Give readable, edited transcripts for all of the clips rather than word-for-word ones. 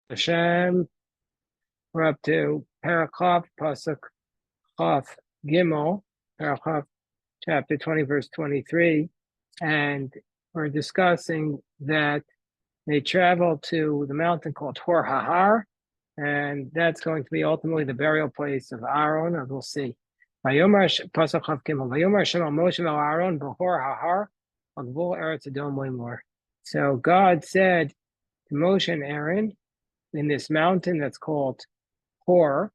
Hashem. We're up to Parakhov, Pasuk Chav Gimel, Parakhov, chapter 20, verse 23. And we're discussing that they travel to the mountain called Hor Hahar, and that's going to be ultimately the burial place of Aaron, as we'll see. Pasuk Chav Gimel, Vayomer Hashem al Moshe al Aaron b'Hor Hahar, al Gvul Eretz Edom Lemor. So God said to Moshe and Aaron in this mountain that's called Hor,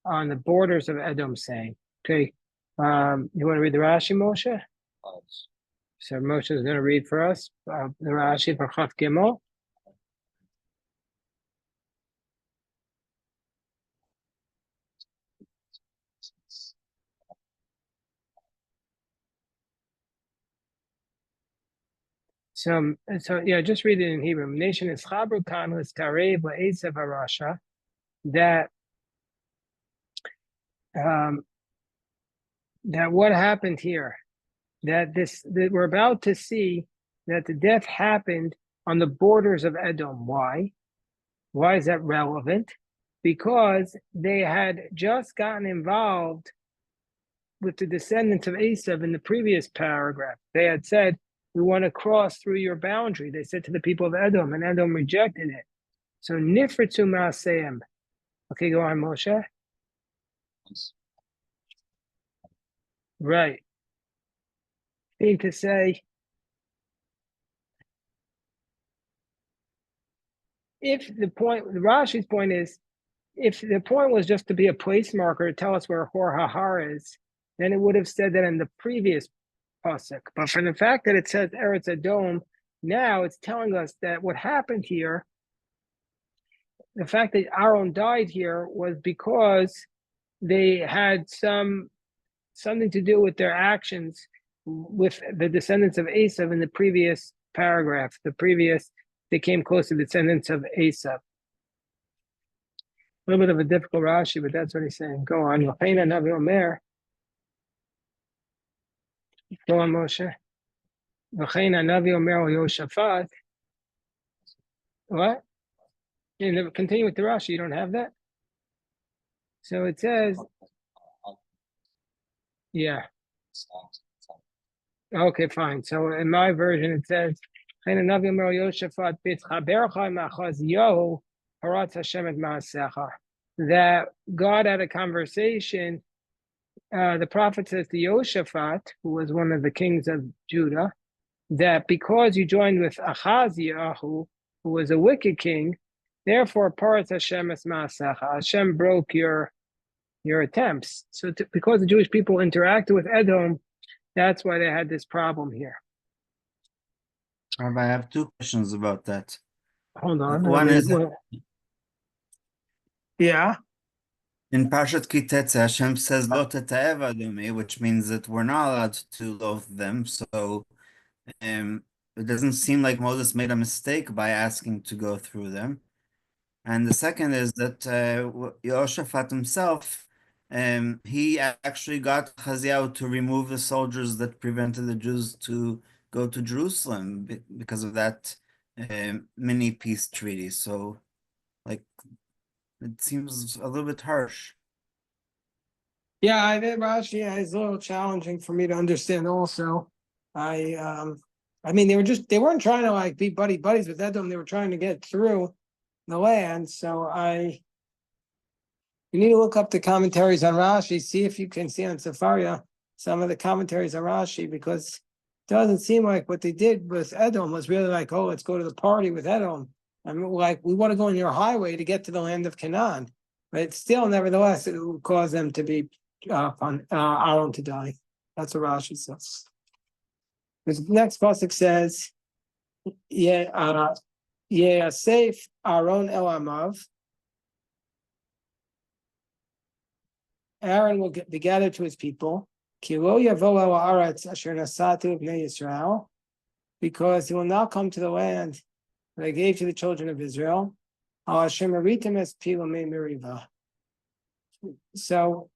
on the borders of Edom, saying, okay, you want to read the Rashi, Moshe? So Moshe is going to read for us the Rashi for Chav Gimel. So yeah, just read it in Hebrew. Nation is Chabru Kanus Tarev La'esav Arasha, that that what happened here, that we're about to see that the death happened on the borders of Edom. Why? Why is that relevant? Because they had just gotten involved with the descendants of Esav in the previous paragraph. They had said, we want to cross through your boundary. They said to the people of Edom, and Edom rejected it. So Nifritzu Ma'aseim. Okay, go on, Moshe. Right. I need to say, if the point, Rashi's point is, if the point was just to be a place marker to tell us where Hor Hahar is, then it would have said that in the previous pasuk. But for the fact that it says Eretz Edom, now it's telling us that what happened here, the fact that Aaron died here, was because they had something to do with their actions with the descendants of Esav in the previous paragraph. They came close to the descendants of Esav. A little bit of a difficult Rashi, but that's what he's saying. Go on. Go on, Moshe. What? Continue with the Rashi. You don't have that? So it says, yeah. Okay, fine. So in my version, it says, that God had a conversation. The prophet says to Yoshaphat, who was one of the kings of Judah, that because you joined with Achaziah, who was a wicked king, therefore Paras Hashem es Ma'asecha, Hashem broke your attempts. So because the Jewish people interacted with Edom, that's why they had this problem here. I have two questions about that. Hold on. One is, yeah. in Parshat Kitetze, Hashem says Lo teta'ev adumi, which means that we're not allowed to loathe them. So it doesn't seem like Moses made a mistake by asking to go through them. And the second is that Yehoshaphat himself, he actually got Chaziyahu to remove the soldiers that prevented the Jews to go to Jerusalem because of that mini peace treaty. So, like, it seems a little bit harsh. Yeah, I think Rashi is a little challenging for me to understand also. I mean, they weren't trying to like be buddies with Edom. They were trying to get through the land. So you need to look up the commentaries on Rashi, see if you can see on Sefaria some of the commentaries on Rashi, because it doesn't seem like what they did with Edom was really like, oh, let's go to the party with Edom. I mean, like, we want to go on your highway to get to the land of Canaan. But still, nevertheless, it will cause them to be on Aaron to die. That's what Rashi says. The next pasuk says, "Yeah, safe Aaron el Amav." Aaron will be gathered to his people, because he will now come to the land that I gave to the children of Israel. So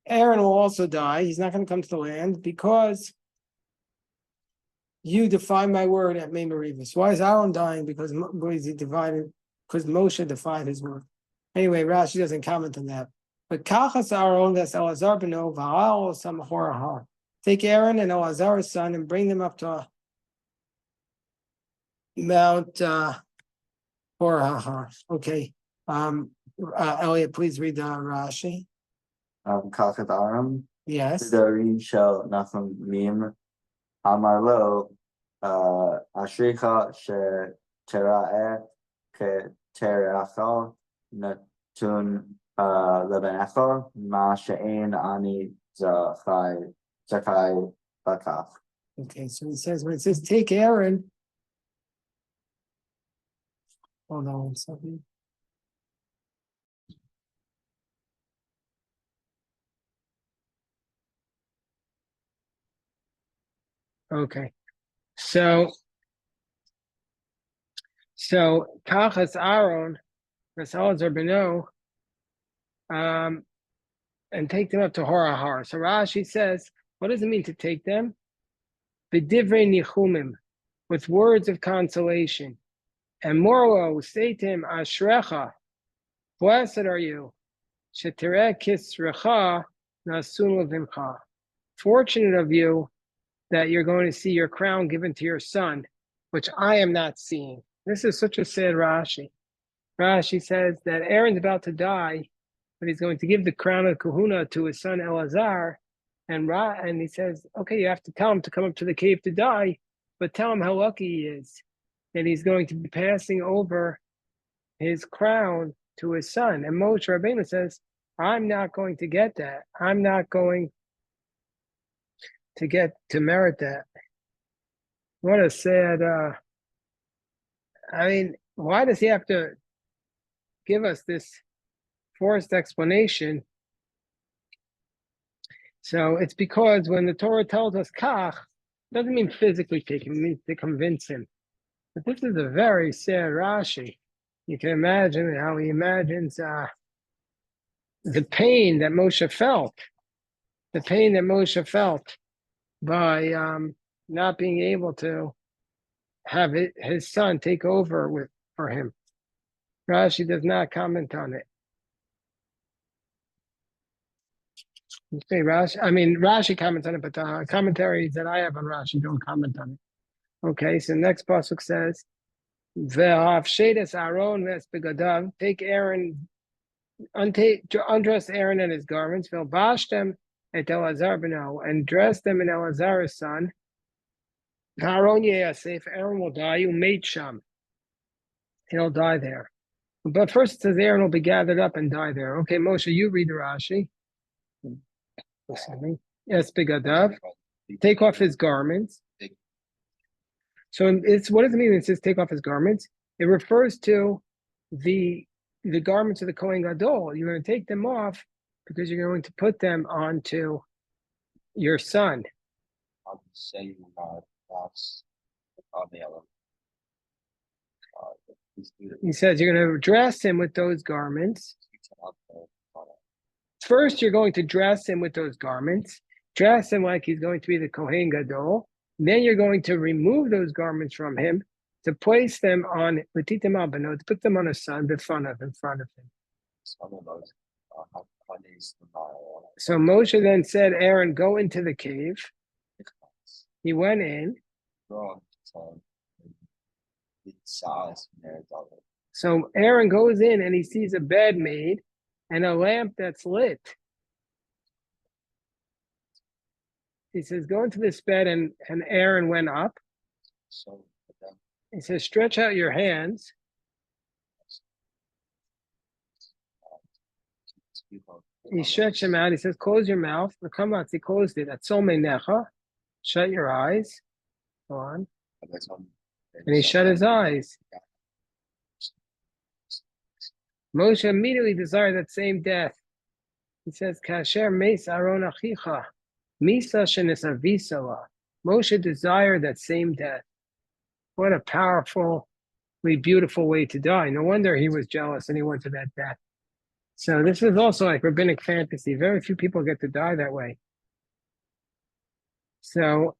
Aaron will also die. He's not going to come to the land because you defied my word at Mei Meribah. Why is Aaron dying? Because he divided because Moshe defied his word. Anyway, Rashi doesn't comment on that. But Kachas Aaron, that's Elazar beno, Va'al Samahor. Take Aaron and Elazar's son and bring them up to Mount Hor. Okay. Elliot, please read the Rashi. Kachat Aram. Yes. Dari shel Nachum Mim Amar lo Ashricha she tera'eh ke terecha natun lebenecha ma she'en ani zakai bakach. Okay, so he says when it says take Aaron. Hold on one second. Okay, so Kachas Aaron, Elazar beno, and take them up to Horahar. So Rashi says, what does it mean to take them? B'divrei nichumim, with words of consolation. And Morlo, say to him, Ashrecha, blessed are you. Shetereh kisrecha nasun levimcha. Fortunate of you that you're going to see your crown given to your son, which I am not seeing. This is such a sad Rashi. Rashi says that Aaron's about to die, but he's going to give the crown of kahuna to his son Elazar. And he says, okay, you have to tell him to come up to the cave to die, but tell him how lucky he is that he's going to be passing over his crown to his son. And Moshe Rabbeinu says, I'm not going to get that. I'm not going to merit that. What a sad, why does he have to give us this forced explanation? So it's because when the Torah tells us kach, it doesn't mean physically take him, it means to convince him. But this is a very sad Rashi. You can imagine how he imagines the pain that Moshe felt. The pain that Moshe felt by not being able to have his son take over for him. Rashi does not comment on it. Rashi comments on it, but the commentaries that I have on Rashi don't comment on it. Okay, so next pasuk says, "Ve'avshedes Aaron v'espegadav." Take Aaron, undress Aaron and his garments. Ve'bashtem et Elazar beno, and dress them in Elazar's son. Aaron yeyasef. Aaron will die. Umeit sham. He'll die there. But first it says Aaron will be gathered up and die there. Okay, Moshe, you read the Rashi. Yes, begadav. Take off his garments. So what does it mean when it says take off his garments? It refers to the garments of the Kohen Gadol. You're going to take them off because you're going to put them onto your son. He says you're going to dress him with those garments. First, you're going to dress him with those garments, dress him like he's going to be the Kohen Gadol. Then you're going to remove those garments from him to place them on, to put them on his son in front of him. So Moshe then said, Aaron, go into the cave. He went in. So Aaron goes in and he sees a bed made and a lamp that's lit. He says, go into this bed, and Aaron went up. He says, stretch out your hands. He stretched them out. He says, close your mouth. He closed it. Shut your eyes. Go on. And he shut his eyes. Moshe immediately desired that same death. He says, Kasher meis Aaron achicha, misa shenesavisala. Moshe desired that same death. What a powerfully beautiful way to die. No wonder he was jealous and he went to that death. So this is also like rabbinic fantasy. Very few people get to die that way. So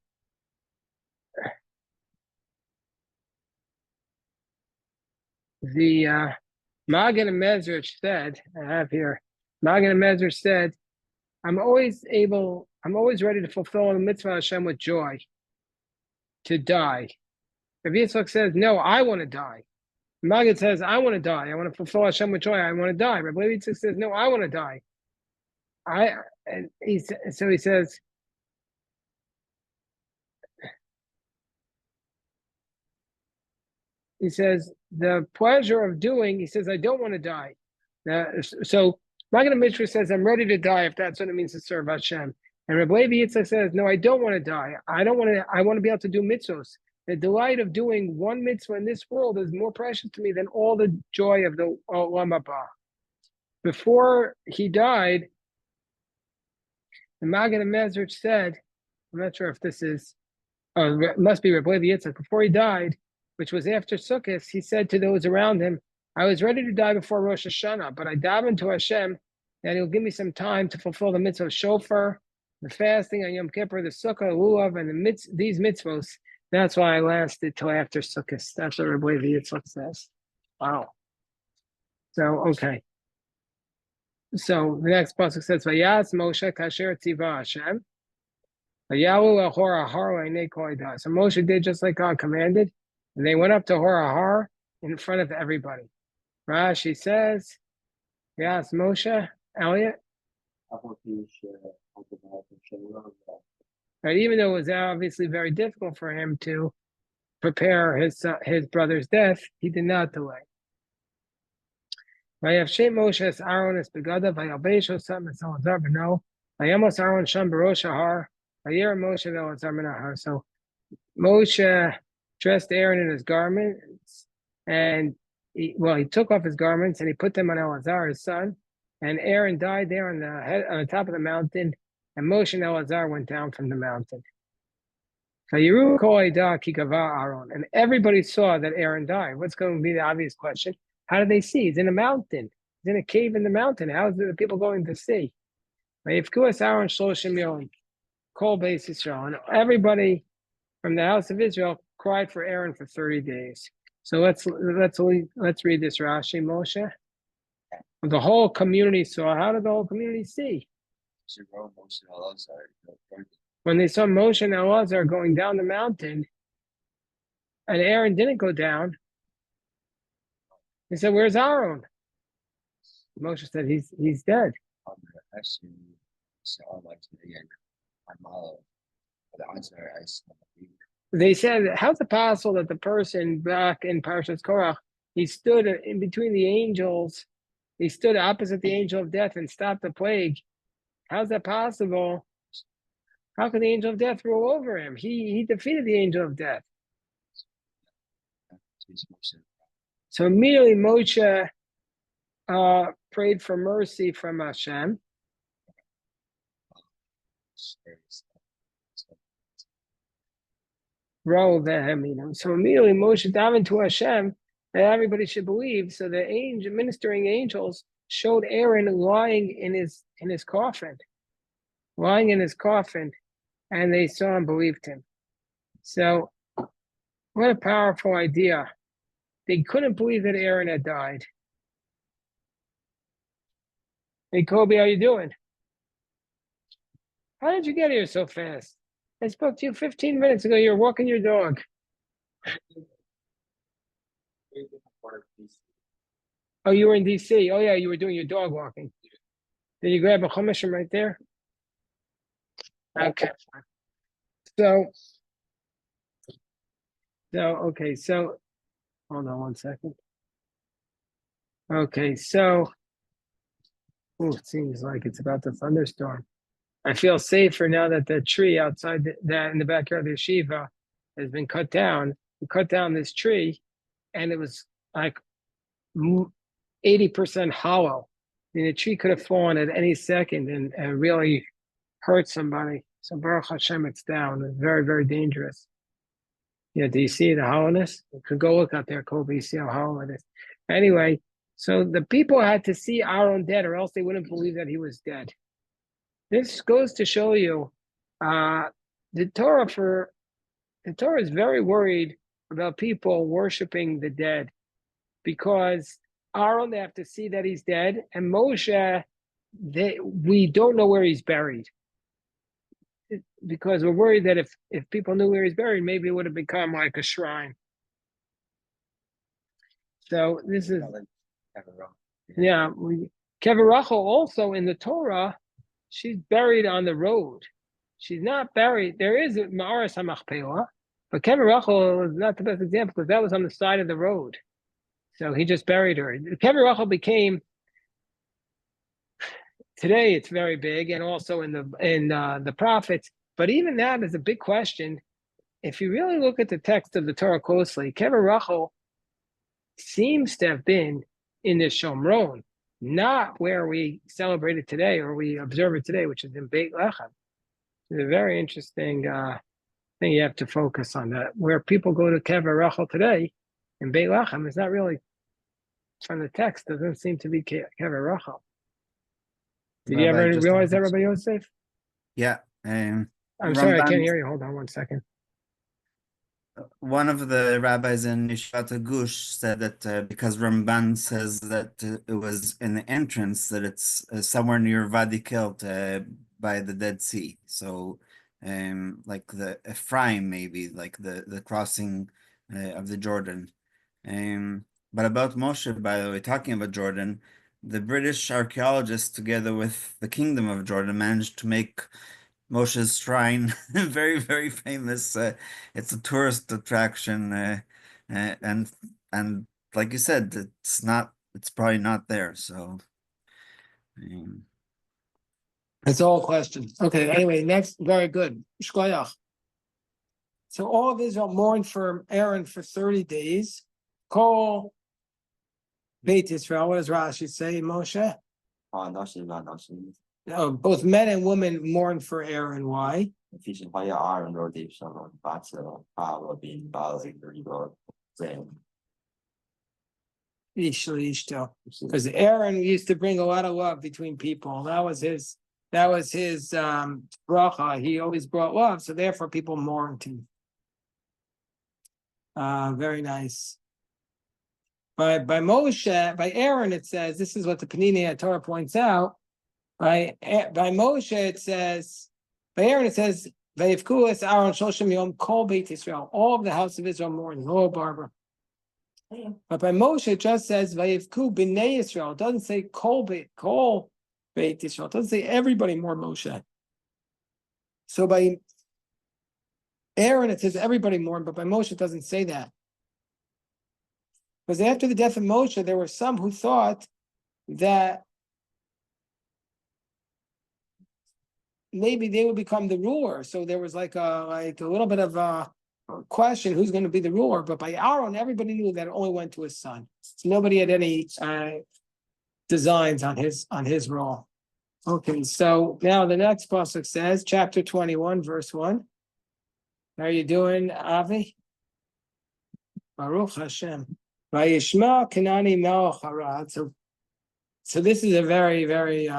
Magen and Mezrich said, I have here, Magen and Mezrich said, I'm always ready to fulfill the mitzvah of Hashem with joy, to die. Rabbi Yitzchak says, no, I want to die. Magen says, I want to die. I want to fulfill Hashem with joy. I want to die. Rabbi Yitzchak says, no, I want to die. He says, the pleasure of doing, he says, I don't want to die. So Magen Mishra says, I'm ready to die if that's what it means to serve Hashem. And Rabbi Yitzchak says, no, I don't want to die. I want to be able to do mitzvos. The delight of doing one mitzvah in this world is more precious to me than all the joy of the Olam Haba. Before he died, the Magen and Mezrich said, I'm not sure if this is, it must be Rabbi Yitzchak. Before he died, which was after Sukkot, he said to those around him, I was ready to die before Rosh Hashanah, but I davened to Hashem that he'll give me some time to fulfill the mitzvah of shofar, the fasting on Yom Kippur, the sukkah, lulav, and these mitzvos. That's why I lasted till after Sukkot. That's what Rabbi Yitzchak says. Wow. So, okay. So the next pasuk says, Vayas Moshe kasher tziva Hashem. Vayalu ahor ahar leinei kol hadah. So Moshe did just like God commanded, and they went up to Hor Ahar in front of everybody. Rashi says, Vayas Moshe, Elliot. Right, even though it was obviously very difficult for him to prepare his brother's death, he did not delay. Vayavshem Moshe Aaron es begada vayalbesho sam es Elazar beno vayamos Aaron sham barosh Ahar vayir Moshe Elazar ben Ahar. So Moshe dressed Aaron in his garments, and he took off his garments and he put them on Elazar, his son, and Aaron died there on the top of the mountain, and Moshe and Elazar went down from the mountain. And everybody saw that Aaron died. What's going to be the obvious question? How do they see? He's in a mountain. He's in a cave in the mountain. How are the people going to see? And everybody from the house of Israel cried for Aaron for 30 days. So let's read this Rashi, Moshe. The whole community saw. How did the whole community see? When they saw Moshe and Elazar going down the mountain, and Aaron didn't go down, they said, "Where's Aaron?" Moshe said, "He's dead." They said, "How's it possible that the person back in Parshas Korach, he stood in between the angels, he stood opposite the angel of death and stopped the plague? How's that possible? How could the angel of death rule over him? He defeated the angel of death." So immediately Moshe prayed for mercy from Hashem. So immediately Moshe davened to Hashem that everybody should believe. So the ministering angels showed Aaron lying in his coffin, and they saw and believed him. So what a powerful idea. They couldn't believe that Aaron had died. Hey, Kobe, how you doing? How did you get here so fast? I spoke to you 15 minutes ago. You were walking your dog. Oh, you were in DC. Oh, yeah, you were doing your dog walking. Did you grab a chumash right there? Okay. So, hold on one second. Okay, so, it seems like it's about to thunderstorm. I feel safer now that the tree outside that in the backyard of the yeshiva has been cut down. We cut down this tree, and it was like 80% hollow. I mean, the tree could have fallen at any second and really hurt somebody. So Baruch Hashem, it's down. It's very, very dangerous. Yeah, do you see the hollowness? You could go look out there, Kobe, see how hollow it is. Anyway, so the people had to see Aaron dead, or else they wouldn't believe that he was dead. This goes to show you the Torah is very worried about people worshiping the dead, because Aaron, they have to see that he's dead, and Moshe, we don't know where he's buried. Because we're worried that if people knew where he's buried, maybe it would have become like a shrine. So this is, yeah, Kevin Rachel also in the Torah, she's buried on the road. She's not buried. There is a Ma'aras HaMachpelah, but Kevin Rachel is not the best example because that was on the side of the road. So he just buried her. Kevin Rachel became, today it's very big, and also in the prophets. But even that is a big question. If you really look at the text of the Torah closely, Kevin Rachel seems to have been in the Shomron, not where we celebrate it today or we observe it today, which is in Beit Lechem. It's a very interesting thing you have to focus on. That where people go to Kevin Rachel today in Beit Lechem is not really from the text. Doesn't seem to be Kevin Rachel. Did you ever realize that, Rabbi Yosef? Yeah. I'm sorry, I can't Ramban- hear you. Hold on one second. One of the rabbis in Yeshivat Gush said that because Ramban says that it was in the entrance, that it's somewhere near Wadi Kilt by the Dead Sea. So, like the Ephraim, maybe like the crossing of the Jordan. But about Moshe, by the way, talking about Jordan, the British archaeologists, together with the Kingdom of Jordan, managed to make Moshe's shrine very, very famous. It's a tourist attraction, and like you said, it's probably not there. So, It's all questions. Okay, anyway, next, very good. Shkoyach. So all of Israel mourned for Aaron for 30 days. Call Beit Israel. What does Rashi say, Moshe? Both men and women mourned for Aaron. Why? Because Aaron used to bring a lot of love between people. That was his bracha. He always brought love, so therefore people mourned him. Very nice. By Moshe, by Aaron, it says, this is what the Panini Torah points out. By Moshe, it says, by Aaron, it says, Vayivkuas Aaron Shoshim Yom Kol Beit Israel. All of the house of Israel mourned. Oh, Barbara. But by Moshe, it just says Vayivku B'nei Israel. It doesn't say Kol Beit Israel. It doesn't say everybody mourned Moshe. So by Aaron, it says everybody mourned, but by Moshe, it doesn't say that. Because after the death of Moshe, there were some who thought that maybe they would become the ruler. So there was like a little bit of a question who's going to be the ruler. But by Aaron, everybody knew that it only went to his son. So nobody had any designs on his role. Okay, so now the next pasuk says, chapter 21, verse 1. How are you doing, Avi? Baruch Hashem. Vayishma Kanani Melech Harad. So this is a very, very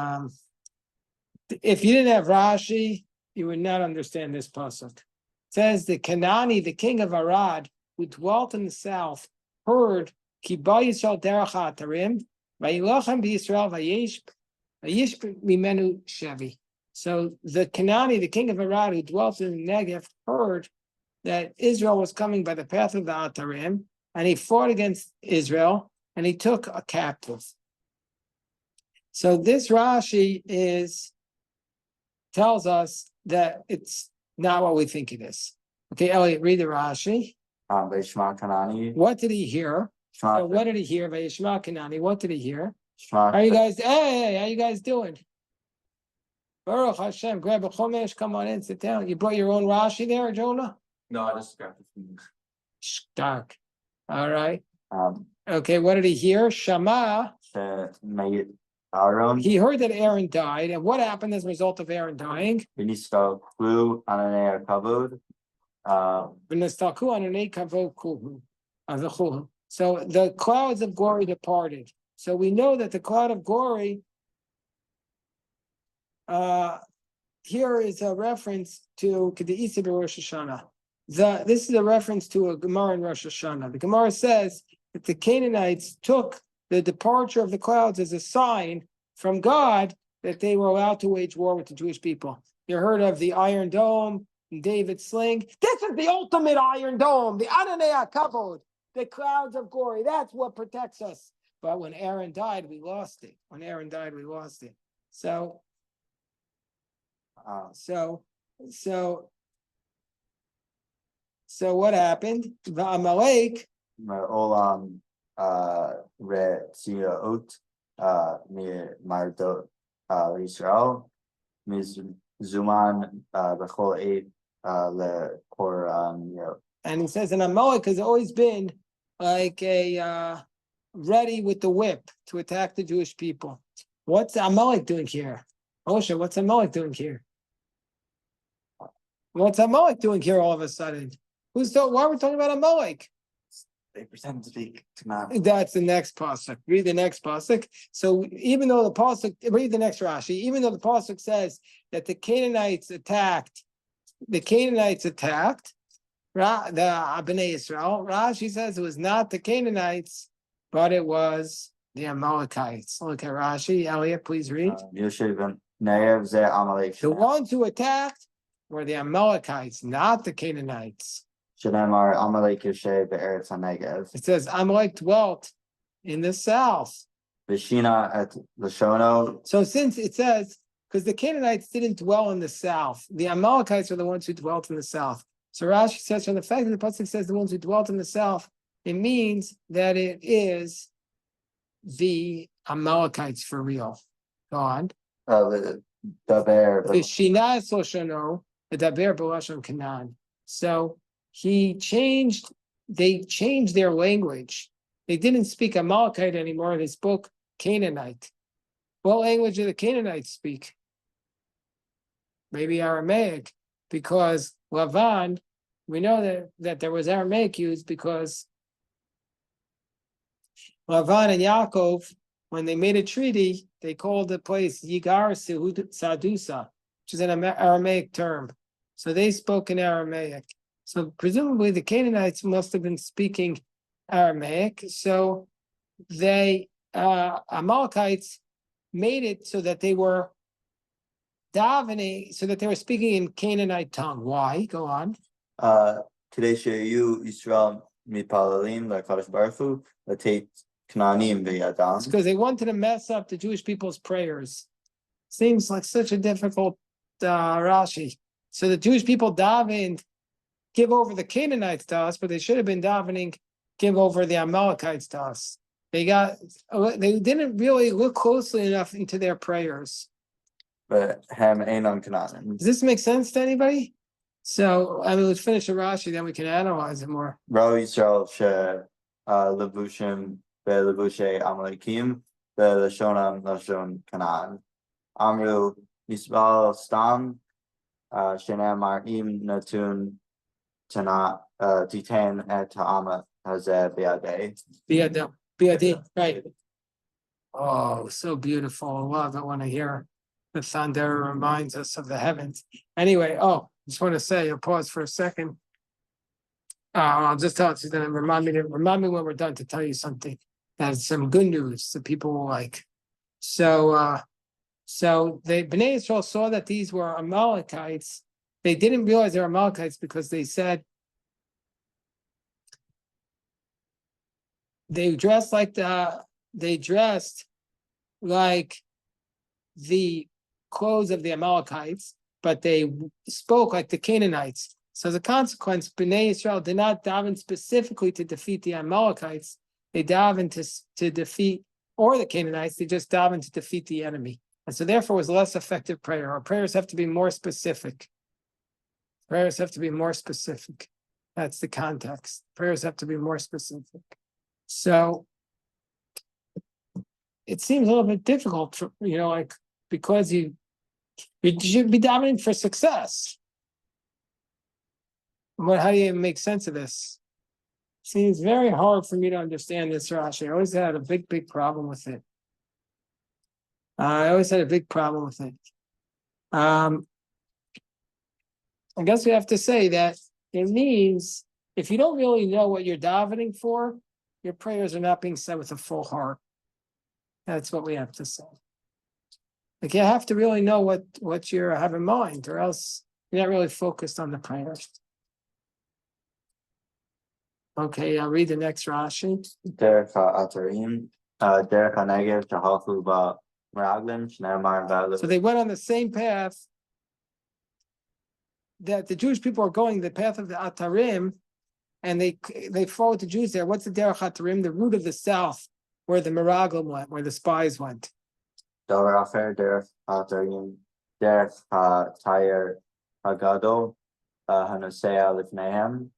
if you didn't have Rashi, you would not understand this pasuk. It says the Kanani, the king of Arad, who dwelt in the south, heard Ki ba Yisrael derech ha'atarim, vayilachem b'Yisrael vayish mimenu shevi. So the Kanani, the king of Arad, who dwelt in the Negev, heard that Israel was coming by the path of the Atarim, and he fought against Israel, and he took a captive. So this Rashi tells us that it's not what we think it is. Okay, Elliot, read the Rashi. What did he hear? So what did he hear? Vayishma Kanani. What did he hear? How you guys? Hey, how you guys doing? Baruch Hashem. Grab a chumash. Come on in. Sit down. You brought your own Rashi there, Jonah? No, I just grabbed it. Stark. All right. Okay. What did he hear? Shama. Aaron. He heard that Aaron died, and what happened as a result of Aaron dying? So the clouds of glory departed. So we know that the cloud of glory here is a reference to the Isa Rosh Hashanah. This is a reference to a Gemara in Rosh Hashanah. The Gemara says that the Canaanites took the departure of the clouds is a sign from God that they were allowed to wage war with the Jewish people. You heard of the Iron Dome, David's sling. This is the ultimate Iron Dome, the Adonai HaKavod, the clouds of glory. That's what protects us. But when Aaron died, we lost it. When Aaron died, we lost it. So what happened? The Amalek. מעולם רציעות ממרדות לישראל, מזומן בכל עת לקוראניות. And he says an Amalek has always been like a ready with the whip to attack the Jewish people. What's Amalek doing here? Moshe, what's Amalek doing here? What's Amalek doing here all of a sudden? Why are we talking about Amalek? They pretend to speak Tanakh. That's the next pasuk. Read the next pasuk. So even though the pasuk, read the next Rashi. Even though the pasuk says that the Canaanites attacked, the Bnei Israel. Rashi says it was not the Canaanites, but it was the Amalekites. Look at Rashi. Elliot, please read. The ones who attacked were the Amalekites, not the Canaanites. It says Amalek dwelt in the south. So since it says, because the Canaanites didn't dwell in the south, the Amalekites are the ones who dwelt in the south. So Rashi says from the fact that the pasuk says the ones who dwelt in the south, it means that it is the Amalekites for real. Go on. So they changed their language. They didn't speak Amalekite anymore. They spoke Canaanite. What language do the Canaanites speak? Maybe Aramaic, because Lavan, we know that there was Aramaic used because Lavan and Yaakov, when they made a treaty, they called the place Yigar Sadusa, which is an Aramaic term. So they spoke in Aramaic. So presumably the Canaanites must have been speaking Aramaic. So they Amalekites made it so that they were davening, so that they were speaking in Canaanite tongue. Why? Go on. כדי שיהיו ישראל מתפללים לקדוש ברוך הוא לתת כנענים בידם. It's because they wanted to mess up the Jewish people's prayers. Seems like such a difficult Rashi. So the Jewish people davened, give over the Canaanites to us, but they should have been davening, give over the Amalekites to us. They didn't really look closely enough into their prayers. But hem einam kananim. Does this make sense to anybody? So, I mean, let's finish the Rashi, then we can analyze it more. Ro Yisrael she levushim belevushe amalekim belashonam lashon kanan. Amru Yisrael stam shenamar im natun tana titan et ha'ama hazeh biadeh. Biadeh, right. Oh, so beautiful. I love it when I hear the thunder reminds us of the heavens. Anyway, just want to say, I'll pause for a second. I'll just tell you, then remind me when we're done to tell you something. That's some good news that people will like. So the Bnei Israel saw that these were Amalekites. They didn't realize they were Amalekites because they said they dressed like the clothes of the Amalekites, but they spoke like the Canaanites. So as a consequence, Bnei Israel did not daven specifically to defeat the Amalekites. They davened to defeat, or the Canaanites, they just davened to defeat the enemy. And so therefore it was less effective prayer. Our prayers have to be more specific. Prayers have to be more specific. That's the context. Prayers have to be more specific. So it seems a little bit difficult, because you should be davening for success. How do you make sense of this? Seems very hard for me to understand this Rashi. I always had a big problem with it. I guess we have to say that it means if you don't really know what you're davening for, your prayers are not being said with a full heart. That's what we have to say. Like you have to really know what you have in mind, or else you're not really focused on the prayer. Okay, I'll read the next Rashi. דרך האתרים, דרך הנגב שהלכו במרגלים, שנאמר So they went on the same path that the Jewish people are going, the path of the Atarim, and they followed the Jews there. What's the Derech Atarim? The route of the south, where the Meraglim went, where the spies went. דבר אחר דרך האתרים, דרך התייר הגדול, הנוסע לפניהם,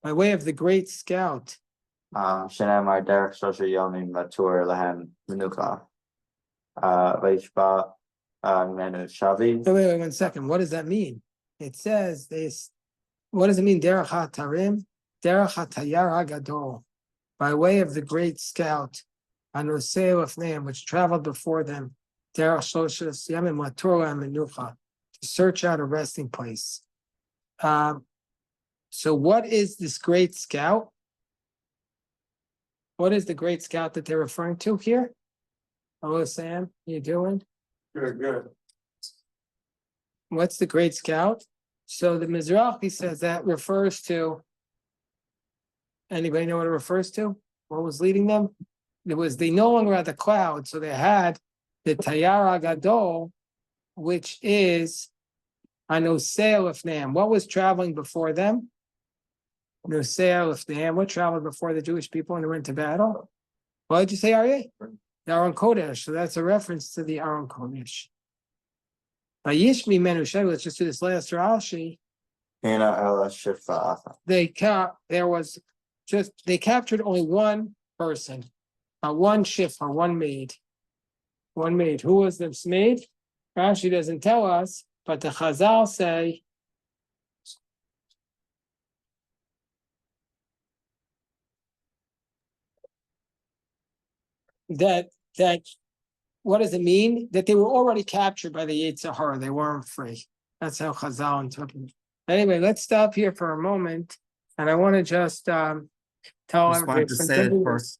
By way of the great scout. שנאמר דרך 3 ימים לתור להם מנוחה. וישבע ממנו שבי. Wait, 1 second. What does that mean? It says this. What does it mean? Derech HaTarim, Derech HaTayar HaGadol, by way of the great scout, Anosei Lefneim, which traveled before them, Derech Shloshis Yamim Latur Lahem Menucha, to search out a resting place. So what is this great scout? What is the great scout that they're referring to here? Hello, Sam. You doing? Good. What's the great scout? So the Mizrahi says that refers to. Anybody know what it refers to? What was leading them? It was they no longer had the cloud, so they had the Tayar Gadol, which is Anosei Lefneim. What was traveling before them? Anosei Lefneim. What traveled before the Jewish people when they went to battle? What did you say, Aryeh? The Aron Kodesh. So that's a reference to the Aron Kodesh. Let's just do this last Rashi. They captured only one person, one shifra, one maid. Who was this maid? Rashi doesn't tell us, but the Chazal say that what does it mean? That they were already captured by the Yetzer Hara. They weren't free. That's how Chazal interpreted it. Anyway, let's stop here for a moment. And I want to just tell Just wanted to say that